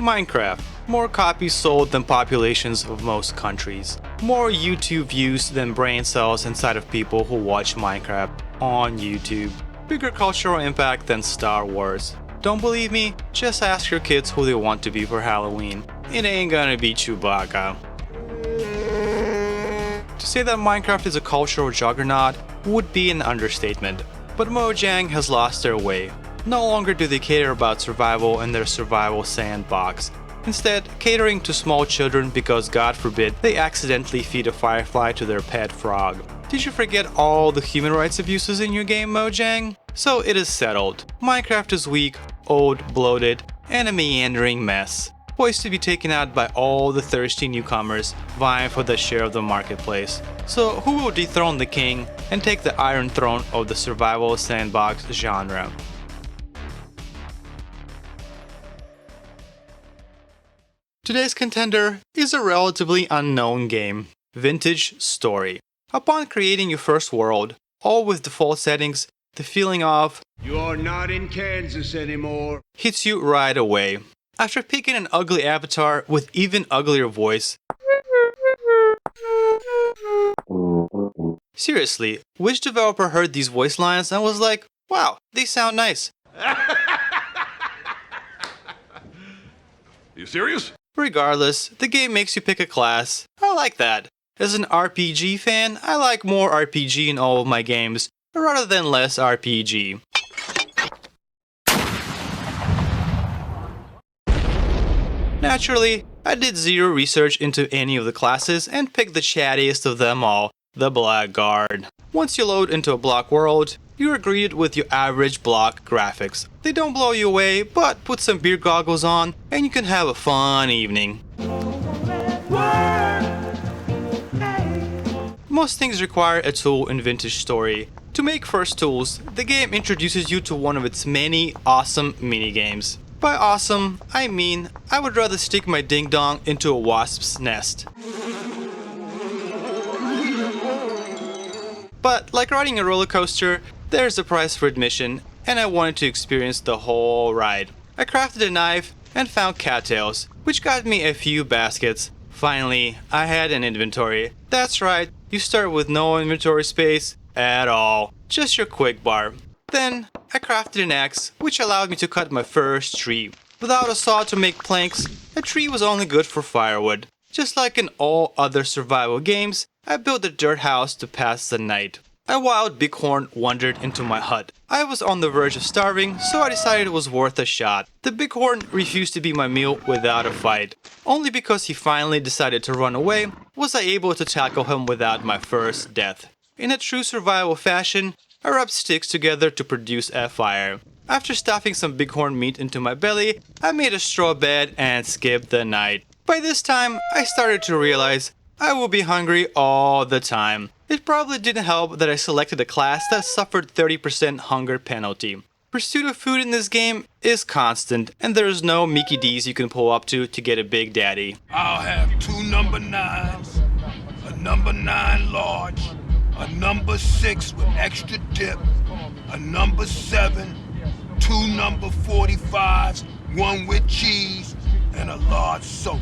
Minecraft. More copies sold than populations of most countries. More YouTube views than brain cells inside of people who watch Minecraft on YouTube. Bigger cultural impact than Star Wars. Don't believe me? Just ask your kids who they want to be for Halloween. It ain't gonna be Chewbacca. To say that Minecraft is a cultural juggernaut would be an understatement. But Mojang has lost their way. No longer do they cater about survival in their survival sandbox. Instead, catering to small children because, God forbid, they accidentally feed a firefly to their pet frog. Did you forget all the human rights abuses in your game, Mojang? So it is settled. Minecraft is weak, old, bloated, and a meandering mess, poised to be taken out by all the thirsty newcomers vying for the share of the marketplace. So who will dethrone the king and take the Iron Throne of the survival sandbox genre? Today's contender is a relatively unknown game, Vintage Story. Upon creating your first world, all with default settings, the feeling of "You're not in Kansas anymore" hits you right away. After picking an ugly avatar with even uglier voice. Seriously, which developer heard these voice lines and was like, wow, they sound nice? You serious? Regardless, the game makes you pick a class. I like that. As an RPG fan, I like more RPG in all of my games, rather than less RPG. Naturally, I did zero research into any of the classes and picked the chattiest of them all, the Blackguard. Once you load into a block world, you are greeted with your average block graphics. They don't blow you away, but put some beer goggles on and you can have a fun evening. Most things require a tool in Vintage Story. To make first tools, the game introduces you to one of its many awesome minigames. By awesome, I mean I would rather stick my ding-dong into a wasp's nest. But like riding a roller coaster, there's a price for admission, and I wanted to experience the whole ride. I crafted a knife and found cattails, which got me a few baskets. Finally, I had an inventory. That's right, you start with no inventory space at all, just your quick bar. Then, I crafted an axe, which allowed me to cut my first tree. Without a saw to make planks, a tree was only good for firewood. Just like in all other survival games, I built a dirt house to pass the night. A wild bighorn wandered into my hut. I was on the verge of starving, so I decided it was worth a shot. The bighorn refused to be my meal without a fight. Only because he finally decided to run away was I able to tackle him without my first death. In a true survival fashion, I rubbed sticks together to produce a fire. After stuffing some bighorn meat into my belly, I made a straw bed and skipped the night. By this time, I started to realize I will be hungry all the time. It probably didn't help that I selected a class that suffered 30% hunger penalty. Pursuit of food in this game is constant, and there is no Mickey D's you can pull up to get a Big Daddy. I'll have 2 number 9s, a number 9 large, a number 6 with extra dip, a number 7, 2 number 45s, 1 with cheese, and a large soda.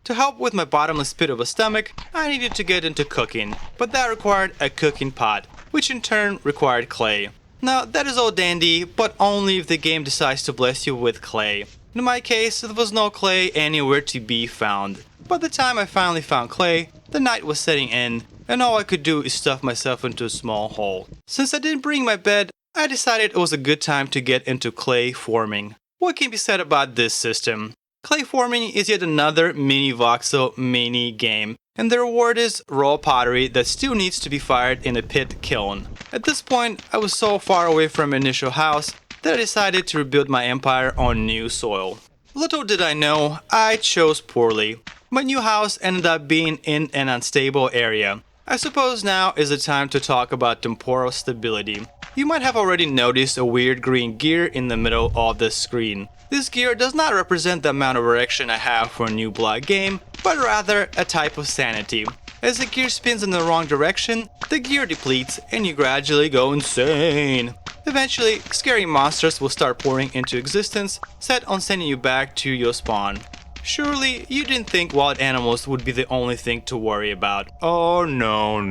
To help with my bottomless pit of a stomach, I needed to get into cooking, but that required a cooking pot, which in turn required clay. Now that is all dandy, but only if the game decides to bless you with clay. In my case, there was no clay anywhere to be found. By the time I finally found clay, the night was setting in, and all I could do is stuff myself into a small hole. Since I didn't bring my bed, I decided it was a good time to get into clay forming. What can be said about this system? Clay forming is yet another mini voxel mini game, and the reward is raw pottery that still needs to be fired in a pit kiln. At this point, I was so far away from my initial house that I decided to rebuild my empire on new soil. Little did I know, I chose poorly. My new house ended up being in an unstable area. I suppose now is the time to talk about temporal stability. You might have already noticed a weird green gear in the middle of the screen. This gear does not represent the amount of erection I have for a new block game, but rather a type of sanity. As the gear spins in the wrong direction, the gear depletes and you gradually go insane. Eventually, scary monsters will start pouring into existence, set on sending you back to your spawn. Surely, you didn't think wild animals would be the only thing to worry about. Oh no.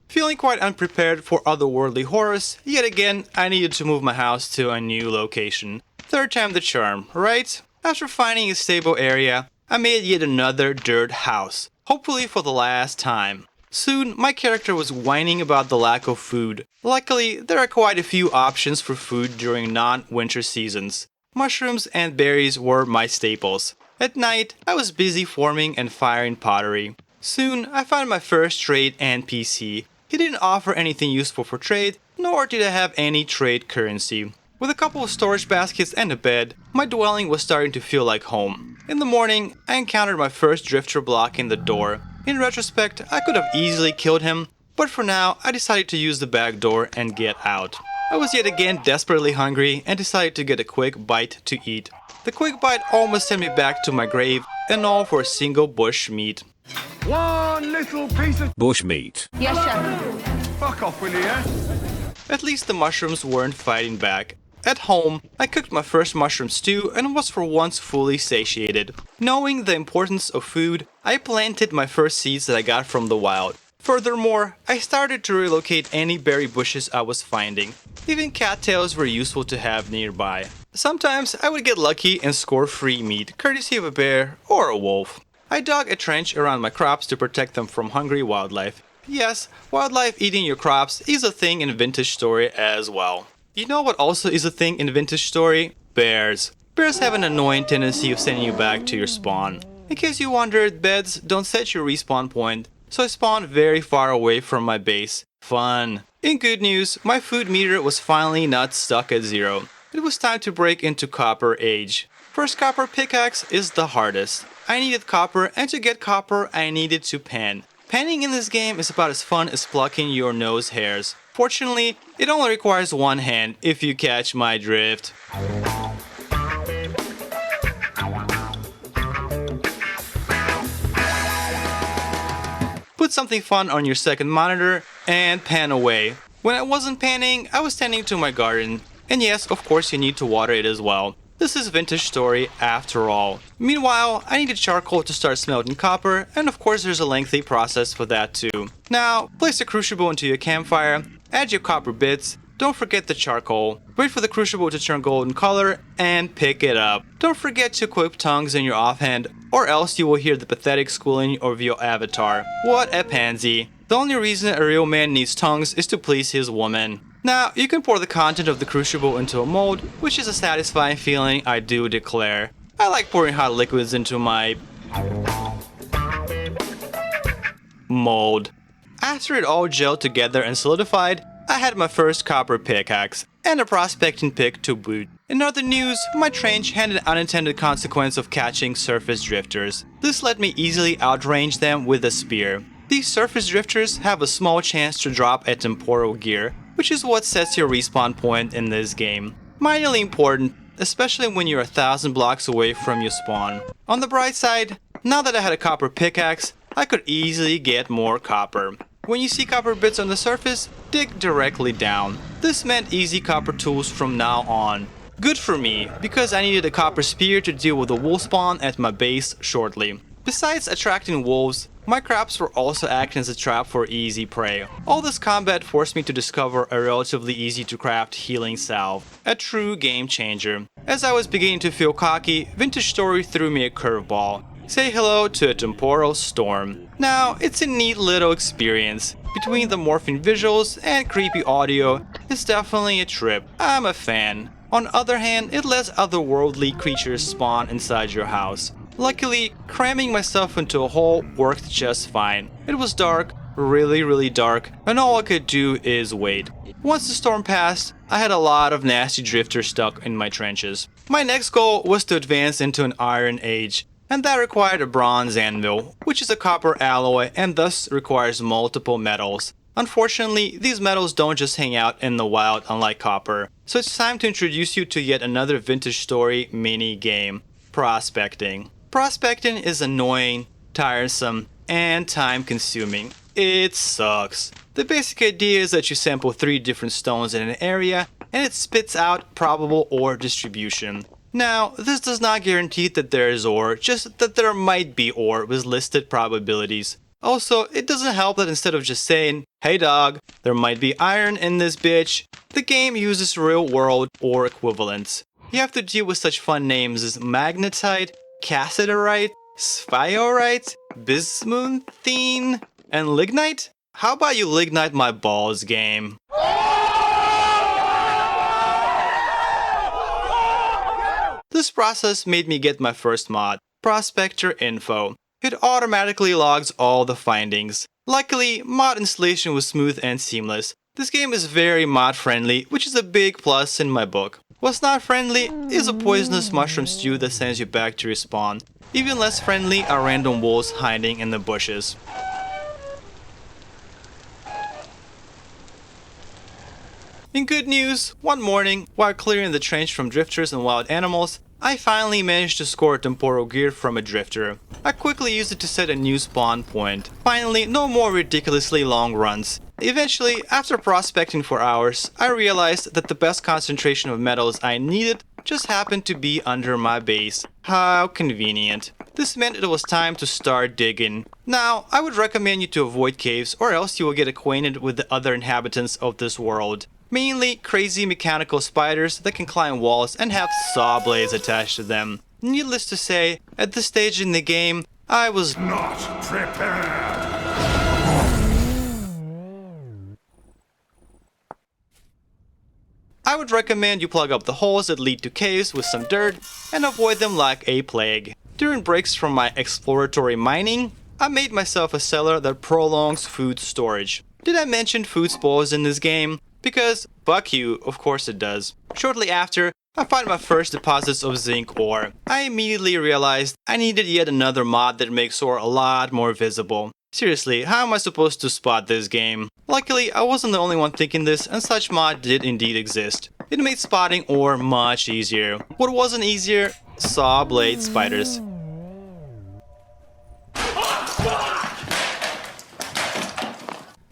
Feeling quite unprepared for otherworldly horrors, yet again, I needed to move my house to a new location. Third time the charm, right? After finding a stable area, I made yet another dirt house, hopefully for the last time. Soon, my character was whining about the lack of food. Luckily, there are quite a few options for food during non-winter seasons. Mushrooms and berries were my staples. At night, I was busy forming and firing pottery. Soon, I found my first trade NPC. He didn't offer anything useful for trade, nor did I have any trade currency. With a couple of storage baskets and a bed, my dwelling was starting to feel like home. In the morning, I encountered my first drifter blocking the door. In retrospect, I could have easily killed him, but for now, I decided to use the back door and get out. I was yet again desperately hungry and decided to get a quick bite to eat. The quick bite almost sent me back to my grave, and all for a single bush meat. One little piece of Bushmeat. Yes, chef. fuck off, will you, yeah? At least the mushrooms weren't fighting back. At home, I cooked my first mushroom stew and was for once fully satiated. Knowing the importance of food, I planted my first seeds that I got from the wild. Furthermore, I started to relocate any berry bushes I was finding. Even cattails were useful to have nearby. Sometimes I would get lucky and score free meat, courtesy of a bear or a wolf. I dug a trench around my crops to protect them from hungry wildlife. Yes, wildlife eating your crops is a thing in Vintage Story as well. You know what also is a thing in Vintage Story? Bears. Bears have an annoying tendency of sending you back to your spawn. In case you wondered, beds don't set your respawn point, so I spawned very far away from my base. Fun. In good news, my food meter was finally not stuck at 0. It was time to break into Copper Age. First copper pickaxe is the hardest. I needed copper, and to get copper, I needed to pan. Panning in this game is about as fun as plucking your nose hairs. Fortunately, it only requires one hand, if you catch my drift. Put something fun on your second monitor, and pan away. When I wasn't panning, I was tending to my garden. And yes, of course you need to water it as well. This is Vintage Story after all. Meanwhile, I needed charcoal to start smelting copper, and of course there's a lengthy process for that too. Now, place the crucible into your campfire, add your copper bits, don't forget the charcoal, wait for the crucible to turn golden color, and pick it up. Don't forget to equip tongues in your offhand, or else you will hear the pathetic squealing of your avatar. What a pansy. The only reason a real man needs tongues is to please his woman. Now, you can pour the content of the crucible into a mold, which is a satisfying feeling, I do declare. I like pouring hot liquids into my mold. After it all gelled together and solidified, I had my first copper pickaxe, and a prospecting pick to boot. In other news, my trench had an unintended consequence of catching surface drifters. This let me easily outrange them with a spear. These surface drifters have a small chance to drop a temporal gear, which is what sets your respawn point in this game. Mightily important, especially when you're 1,000 blocks away from your spawn. On the bright side, now that I had a copper pickaxe, I could easily get more copper. When you see copper bits on the surface, dig directly down. This meant easy copper tools from now on. Good for me, because I needed a copper spear to deal with the wolf spawn at my base shortly. Besides attracting wolves, my crops were also acting as a trap for easy prey. All this combat forced me to discover a relatively easy to craft healing salve. A true game changer. As I was beginning to feel cocky, Vintage Story threw me a curveball. Say hello to a temporal storm. Now, it's a neat little experience. Between the morphing visuals and creepy audio, it's definitely a trip. I'm a fan. On the other hand, it lets otherworldly creatures spawn inside your house. Luckily, cramming myself into a hole worked just fine. It was dark, really dark, and all I could do is wait. Once the storm passed, I had a lot of nasty drifters stuck in my trenches. My next goal was to advance into an Iron Age, and that required a bronze anvil, which is a copper alloy and thus requires multiple metals. Unfortunately, these metals don't just hang out in the wild unlike copper, so it's time to introduce you to yet another Vintage Story mini game, prospecting. Prospecting is annoying, tiresome, and time-consuming. It sucks. The basic idea is that you sample 3 different stones in an area, and it spits out probable ore distribution. Now, this does not guarantee that there is ore, just that there might be ore with listed probabilities. Also, it doesn't help that instead of just saying, "Hey dog, there might be iron in this bitch," the game uses real-world ore equivalents. You have to deal with such fun names as magnetite, cassiterite, sphiorite, bismuthine, and lignite? How about you lignite my balls, game? This process made me get my first mod, ProspectorInfo. It automatically logs all the findings. Luckily, mod installation was smooth and seamless. This game is very mod friendly, which is a big plus in my book. What's not friendly is a poisonous mushroom stew that sends you back to respawn. Even less friendly are random wolves hiding in the bushes. In good news, one morning, while clearing the trench from drifters and wild animals, I finally managed to score temporal gear from a drifter. I quickly used it to set a new spawn point. Finally, no more ridiculously long runs. Eventually, after prospecting for hours, I realized that the best concentration of metals I needed just happened to be under my base. How convenient. This meant it was time to start digging. Now, I would recommend you to avoid caves or else you will get acquainted with the other inhabitants of this world. Mainly crazy mechanical spiders that can climb walls and have saw blades attached to them. Needless to say, at this stage in the game, I was Not prepared. I would recommend you plug up the holes that lead to caves with some dirt and avoid them like a plague. During breaks from my exploratory mining, I made myself a cellar that prolongs food storage. Did I mention food spoils in this game? Because, fuck you, of course it does. Shortly after, I find my first deposits of zinc ore. I immediately realized I needed yet another mod that makes ore a lot more visible. Seriously, how am I supposed to spot this game? Luckily, I wasn't the only one thinking this, and such mod did indeed exist. It made spotting ore much easier. What wasn't easier? Saw blade spiders.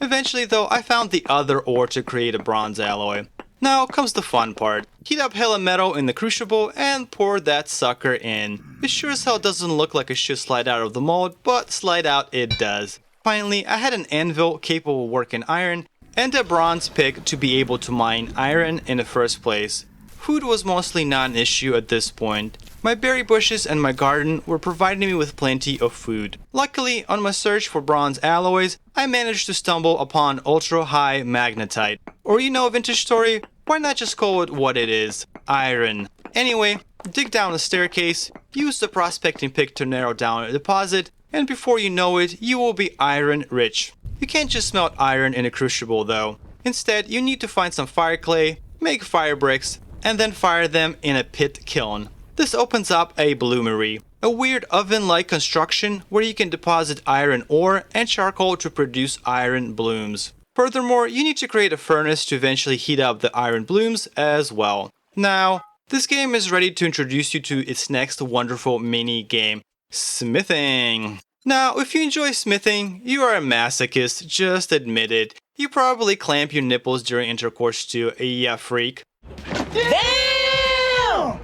Eventually though, I found the other ore to create a bronze alloy. Now comes the fun part. Heat up hella metal in the crucible and pour that sucker in. It sure as hell doesn't look like it should slide out of the mold, but slide out it does. Finally, I had an anvil capable of working iron and a bronze pick to be able to mine iron in the first place. Food was mostly not an issue at this point. My berry bushes and my garden were providing me with plenty of food. Luckily, on my search for bronze alloys, I managed to stumble upon ultra-high magnetite. Or you know, vintage story, why not just call it what it is? Iron. Anyway, dig down the staircase, use the prospecting pick to narrow down a deposit, and before you know it, you will be iron rich. You can't just smelt iron in a crucible though. Instead, you need to find some fire clay, make fire bricks, and then fire them in a pit kiln. This opens up a bloomery, a weird oven-like construction where you can deposit iron ore and charcoal to produce iron blooms. Furthermore, you need to create a furnace to eventually heat up the iron blooms as well. Now, this game is ready to introduce you to its next wonderful mini game, smithing. Now, if you enjoy smithing, you are a masochist, just admit it. You probably clamp your nipples during intercourse too, yeah freak. Damn!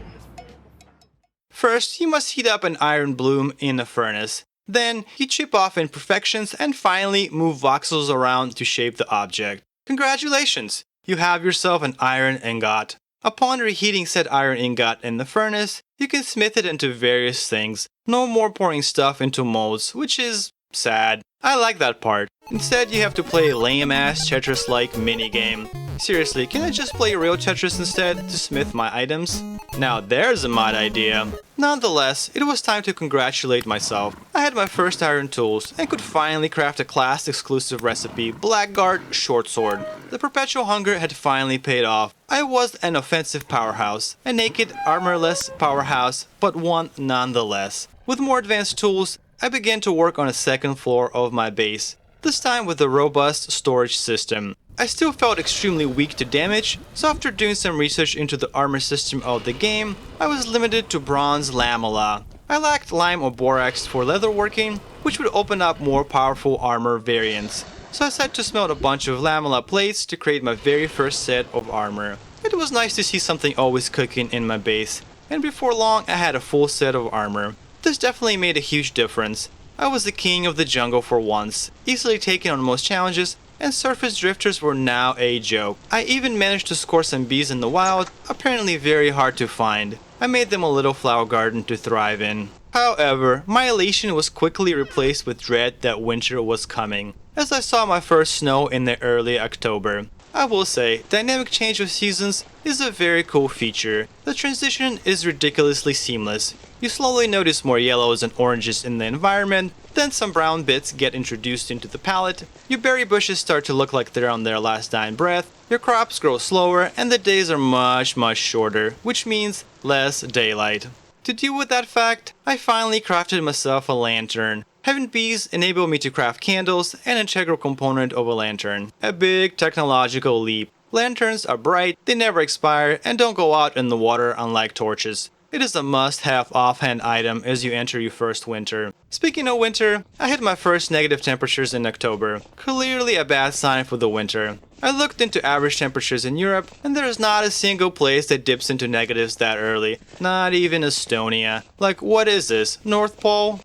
First, you must heat up an iron bloom in a furnace. Then, you chip off imperfections and finally move voxels around to shape the object. Congratulations! You have yourself an iron ingot. Upon reheating said iron ingot in the furnace, you can smith it into various things. No more pouring stuff into molds, which is sad. I like that part. Instead, you have to play a lame-ass Tetris-like minigame. Seriously, can I just play real Tetris instead to smith my items? Now there's a mod idea. Nonetheless, it was time to congratulate myself. I had my first iron tools and could finally craft a class-exclusive recipe, Blackguard Short Sword. The perpetual hunger had finally paid off. I was an offensive powerhouse, a naked, armorless powerhouse, but one nonetheless. With more advanced tools, I began to work on a second floor of my base, this time with a robust storage system. I still felt extremely weak to damage, so after doing some research into the armor system of the game, I was limited to bronze lamella. I lacked lime or borax for leatherworking, which would open up more powerful armor variants. So I set to smelt a bunch of lamella plates to create my very first set of armor. It was nice to see something always cooking in my base, and before long I had a full set of armor. This definitely made a huge difference. I was the king of the jungle for once, easily taking on most challenges, and surface drifters were now a joke. I even managed to score some bees in the wild, apparently very hard to find. I made them a little flower garden to thrive in. However, my elation was quickly replaced with dread that winter was coming, as I saw my first snow in the early October. I will say, dynamic change of seasons is a very cool feature. The transition is ridiculously seamless. You slowly notice more yellows and oranges in the environment, then some brown bits get introduced into the palette, your berry bushes start to look like they're on their last dying breath, your crops grow slower, and the days are much shorter, which means less daylight. To deal with that fact, I finally crafted myself a lantern. Having bees enabled me to craft candles, an integral component of a lantern. A big technological leap. Lanterns are bright, they never expire, and don't go out in the water unlike torches. It is a must-have offhand item as you enter your first winter. Speaking of winter, I hit my first negative temperatures in October. Clearly a bad sign for the winter. I looked into average temperatures in Europe, and there is not a single place that dips into negatives that early. Not even Estonia. Like, what is this, North Pole?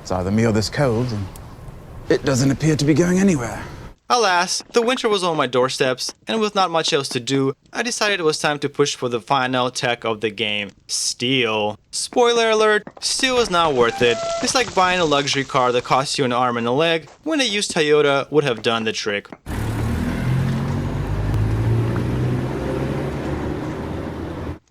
It's either me or this cold, and it doesn't appear to be going anywhere. Alas, the winter was on my doorsteps, and with not much else to do, I decided it was time to push for the final tech of the game, steel. Spoiler alert, steel is not worth it. It's like buying a luxury car that costs you an arm and a leg, when a used Toyota would have done the trick.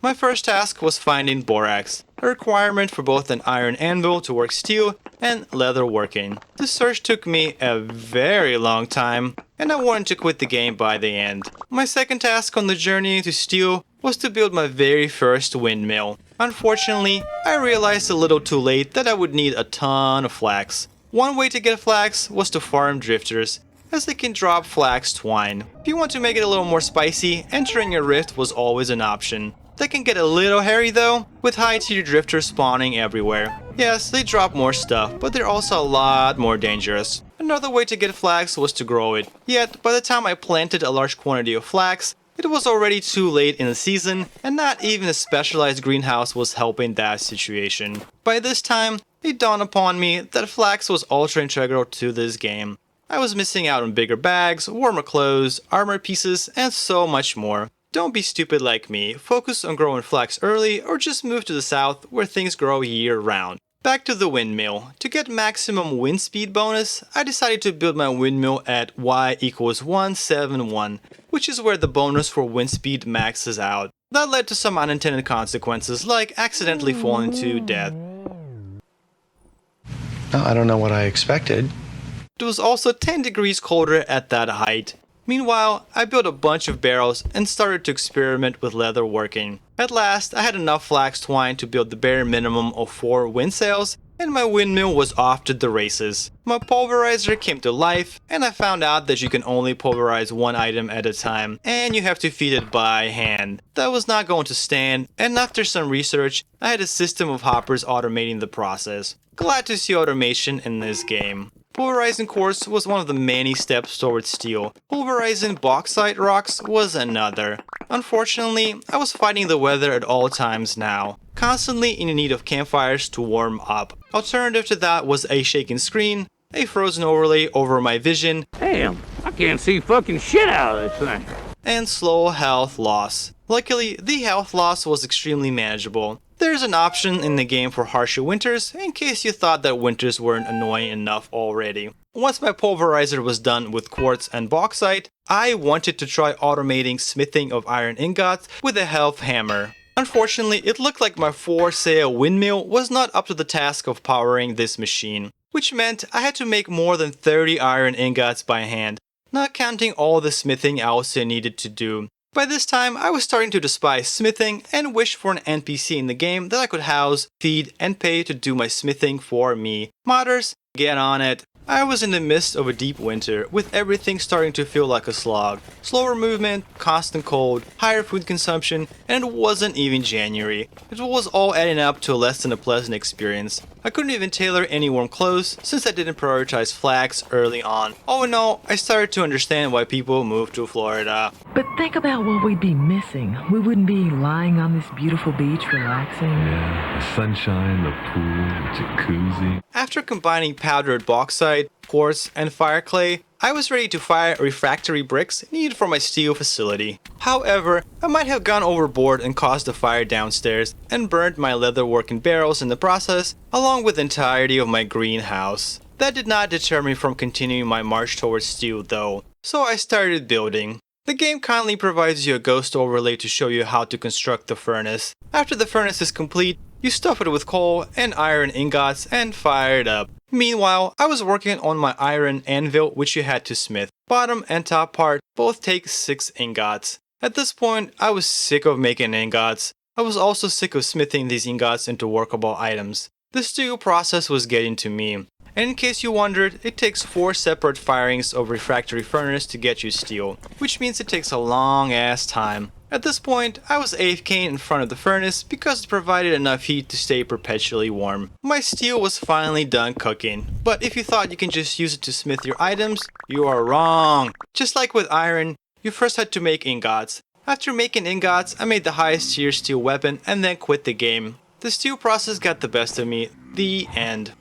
My first task was finding borax, a requirement for both an iron anvil to work steel and leather working. This search took me a very long time, and I wanted to quit the game by the end. My second task on the journey to steel was to build my very first windmill. Unfortunately, I realized a little too late that I would need a ton of flax. One way to get flax was to farm drifters, as they can drop flax twine. If you want to make it a little more spicy, entering a rift was always an option. That can get a little hairy though, with high-tier drifters spawning everywhere. Yes, they drop more stuff, but they're also a lot more dangerous. Another way to get flax was to grow it. Yet, by the time I planted a large quantity of flax, it was already too late in the season, and not even a specialized greenhouse was helping that situation. By this time, it dawned upon me that flax was ultra integral to this game. I was missing out on bigger bags, warmer clothes, armor pieces, and so much more. Don't be stupid like me, focus on growing flax early or just move to the south where things grow year round. Back to the windmill. To get maximum wind speed bonus, I decided to build my windmill at y equals 171, which is where the bonus for wind speed maxes out. That led to some unintended consequences like accidentally falling to death. Well, I don't know what I expected. It was also 10 degrees colder at that height. Meanwhile, I built a bunch of barrels and started to experiment with leather working. At last, I had enough flax twine to build the bare minimum of 4 wind sails, and my windmill was off to the races. My pulverizer came to life, and I found out that you can only pulverize one item at a time, and you have to feed it by hand. That was not going to stand, and after some research, I had a system of hoppers automating the process. Glad to see automation in this game. Pulverizing quartz was one of the many steps towards steel. Pulverizing bauxite rocks was another. Unfortunately, I was fighting the weather at all times now, constantly in need of campfires to warm up. Alternative to that was a shaking screen, a frozen overlay over my vision, Damn, I can't see fucking shit out of this thing. and slow health loss. Luckily, the health loss was extremely manageable. There's an option in the game for harsher winters, in case you thought that winters weren't annoying enough already. Once my pulverizer was done with quartz and bauxite, I wanted to try automating smithing of iron ingots with a health hammer. Unfortunately, it looked like my 4-sail windmill was not up to the task of powering this machine, which meant I had to make more than 30 iron ingots by hand, not counting all the smithing I also needed to do. By this time, I was starting to despise smithing and wish for an NPC in the game that I could house, feed, and pay to do my smithing for me. Modders, get on it. I was in the midst of a deep winter, with everything starting to feel like a slog. Slower movement, constant cold, higher food consumption, and it wasn't even January. It was all adding up to less than a pleasant experience. I couldn't even tailor any warm clothes since I didn't prioritize flags early on. All in all, I started to understand why people moved to Florida. But think about what we'd be missing. We wouldn't be lying on this beautiful beach relaxing. Yeah, the sunshine, the pool, the jacuzzi. After combining powdered bauxite, quartz, and fire clay, I was ready to fire refractory bricks needed for my steel facility. However, I might have gone overboard and caused a fire downstairs and burned my leatherworking barrels in the process, along with the entirety of my greenhouse. That did not deter me from continuing my march towards steel though, so I started building. The game kindly provides you a ghost overlay to show you how to construct the furnace. After the furnace is complete, you stuff it with coal and iron ingots and fire it up. Meanwhile, I was working on my iron anvil, which you had to smith. Bottom and top part both take 6 ingots. At this point, I was sick of making ingots. I was also sick of smithing these ingots into workable items. The steel process was getting to me. And in case you wondered, it takes 4 separate firings of refractory furnace to get you steel, which means it takes a long ass time. At this point, I was AFKing in front of the furnace because it provided enough heat to stay perpetually warm. My steel was finally done cooking, but if you thought you can just use it to smith your items, you are wrong. Just like with iron, you first had to make ingots. After making ingots, I made the highest tier steel weapon and then quit the game. The steel process got the best of me. The end.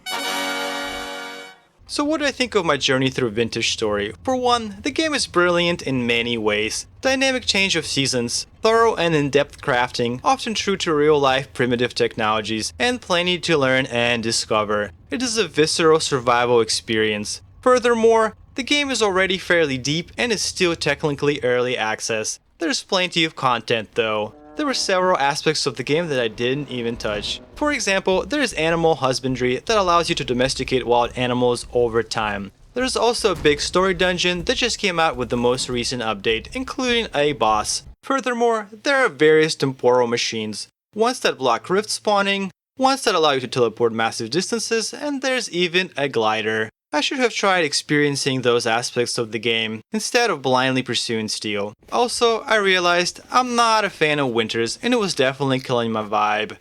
So what do I think of my journey through Vintage Story? For one, the game is brilliant in many ways. Dynamic change of seasons, thorough and in-depth crafting, often true to real-life primitive technologies, and plenty to learn and discover. It is a visceral survival experience. Furthermore, the game is already fairly deep and is still technically early access. There's plenty of content though. There were several aspects of the game that I didn't even touch. For example, there is animal husbandry that allows you to domesticate wild animals over time. There's also a big story dungeon that just came out with the most recent update, including a boss. Furthermore, there are various temporal machines, ones that block rift spawning, ones that allow you to teleport massive distances, and there's even a glider. I should have tried experiencing those aspects of the game instead of blindly pursuing steel. Also, I realized I'm not a fan of winters and it was definitely killing my vibe.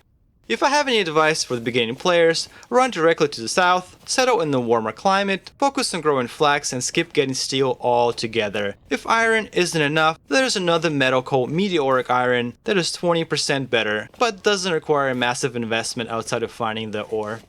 If I have any advice for the beginning players, run directly to the south, settle in the warmer climate, focus on growing flax and skip getting steel altogether. If iron isn't enough, there's another metal called meteoric iron that is 20% better, but doesn't require a massive investment outside of finding the ore.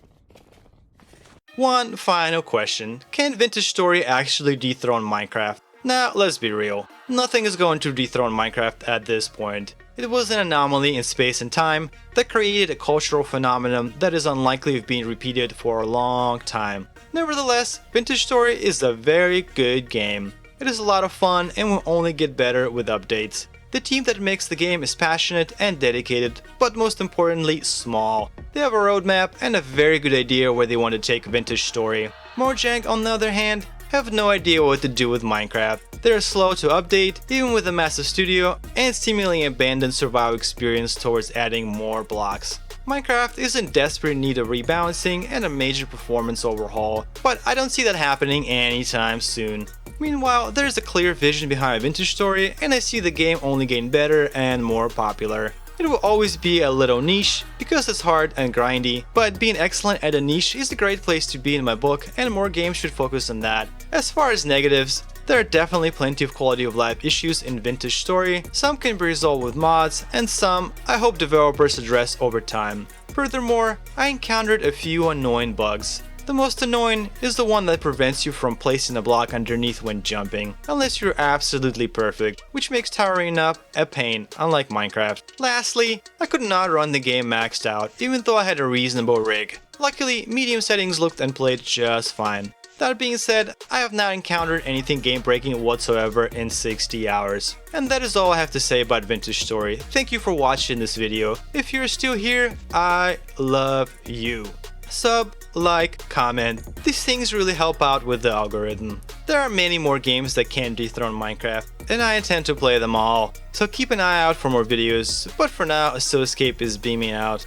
One final question. Can Vintage Story actually dethrone Minecraft? Now, let's be real. Nothing is going to dethrone Minecraft at this point. It was an anomaly in space and time that created a cultural phenomenon that is unlikely of being repeated for a long time. Nevertheless, Vintage Story is a very good game. It is a lot of fun and will only get better with updates. The team that makes the game is passionate and dedicated, but most importantly, small. They have a roadmap and a very good idea where they want to take Vintage Story. Mojang, on the other hand, have no idea what to do with Minecraft. They are slow to update, even with a massive studio, and seemingly abandoned survival experience towards adding more blocks. Minecraft is in desperate need of rebalancing and a major performance overhaul, but I don't see that happening anytime soon. Meanwhile, there's a clear vision behind Vintage Story, and I see the game only getting better and more popular. It will always be a little niche because it's hard and grindy, but being excellent at a niche is a great place to be in my book, and more games should focus on that. As far as negatives, there are definitely plenty of quality of life issues in Vintage Story. Some can be resolved with mods, and some I hope developers address over time. Furthermore, I encountered a few annoying bugs. The most annoying is the one that prevents you from placing a block underneath when jumping, unless you're absolutely perfect, which makes towering up a pain, unlike Minecraft. Lastly, I could not run the game maxed out, even though I had a reasonable rig. Luckily, medium settings looked and played just fine. That being said, I have not encountered anything game-breaking whatsoever in 60 hours. And that is all I have to say about Vintage Story. Thank you for watching this video. If you're still here, I love you. Sub, like, comment. These things really help out with the algorithm. There are many more games that can dethrone Minecraft, and I intend to play them all. So keep an eye out for more videos, but for now, Associate is beaming out.